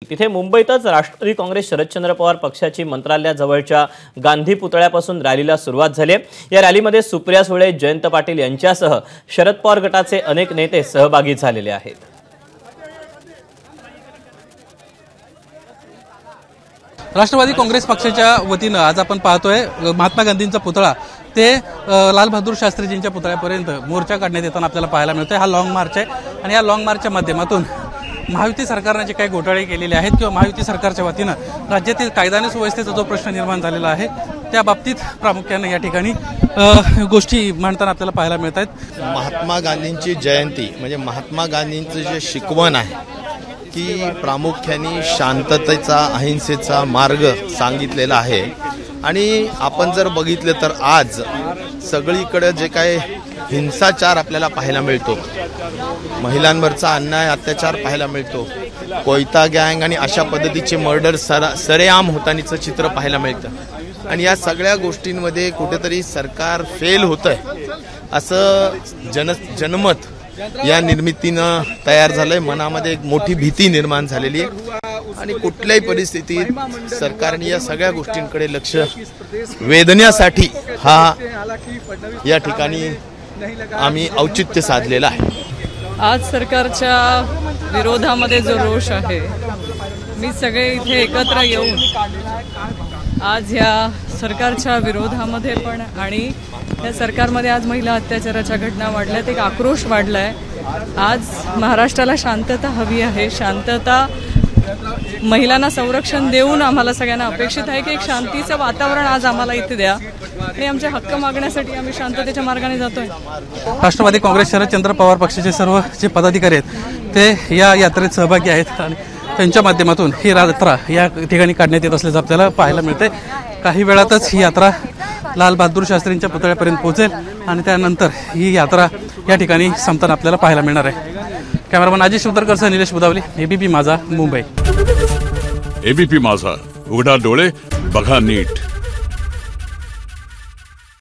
तिथे मुंबईतच राष्ट्रवादी काँग्रेस शरदचंद्र पवार पक्षाची मंत्रालयाजवळच्या गांधी पुतळ्यापासून रॅलीला सुरुवात झाली। या रॅलीमध्ये सुप्रिया सुळे, जयंत पाटील यांच्यासह शरद पवार गटाचे अनेक नेते सहभागी झालेले आहेत। राष्ट्रवादी काँग्रेस पक्षाच्या वतीनं आज आपण पाहतोय महात्मा गांधींचा पुतळा ते लाल बहादूर शास्त्रीजींच्या पुतळ्यापर्यंत मोर्चा काढण्यात येताना आपल्याला पाहायला मिळतोय। हा लॉंग मार्च आहे आणि या लॉंग मार्चच्या माध्यमातून महायुती सरकारने जे काही घोटाळे केलेले आहेत किंवा महायुती सरकारच्या वतीनं राज्यातील कायदा आणि सुव्यवस्थेचा जो प्रश्न निर्माण झालेला आहे त्या बाबतीत प्रामुख्याने या ठिकाणी गोष्टी मांडताना आपल्याला पाहायला मिळत आहेत। महात्मा गांधींची जयंती म्हणजे महात्मा गांधींचं जे शिकवण आहे की प्रामुख्याने शांततेचा, अहिंसेचा मार्ग सांगितलेला आहे। आणि आपण जर बघितलं तर आज सगळीकडे जे काही हिंसाचार आपल्याला पाहायला मिळतो, महिलांवरचा अन्याय अत्याचार पाहायला मिळतो, कोयता गँग आणि अशा पद्धतीचे मर्डर सरेआम होतानीचं चित्र पाहायला मिळतं। आणि या सगळ्या गोष्टींमध्ये कुठेतरी सरकार फेल होतंय असं जनमत या निर्मितीनं तयार झालंय। मनामध्ये एक मोठी भीती निर्माण झालेली आहे आणि कुठल्याही परिस्थितीत सरकारने या सगळ्या गोष्टींकडे लक्ष वेधण्यासाठी या ठिकाणी आम्ही औचित्य साधलेलं आहे। आज सरकारच्या विरोधामध्ये जो रोष आहे, मी सगळे इथे एकत्र येऊन आज या सरकारच्या विरोधामध्ये पण आणि या सरकारमध्ये आज महिला अत्याचाराच्या घटना वाढल्यात, एक आक्रोश वाढलाय। आज महाराष्ट्राला शांतता हवी आहे, शांतता, महिलांना संरक्षण देऊन आम्हाला सगळ्यांना अपेक्षित आहे की एक शांतीचं वातावरण आज आम्हाला इथे द्या आणि आमचे हक्क मागण्यासाठी आम्ही शांततेच्या मार्गाने जातोय। राष्ट्रवादी काँग्रेस शरदचंद्र पवार पक्षाचे सर्व जे पदाधिकारी आहेत ते या यात्रेत सहभागी आहेत आणि त्यांच्या माध्यमातून ही यात्रा या ठिकाणी काढण्यात येत असल्याचं आपल्याला पाहायला मिळते। काही वेळातच ही यात्रा लाल बहादूर शास्त्रींच्या पुतळ्यापर्यंत पोहोचेल आणि त्यानंतर ही यात्रा या ठिकाणी संपताना आपल्याला पाहायला मिळणार आहे। कॅमेरामन अजय शिवतरकरसह निलेश बुदावली, एबीपी माझा, मुंबई। एबीपी माझा, उघडा डोळे बघा नीट।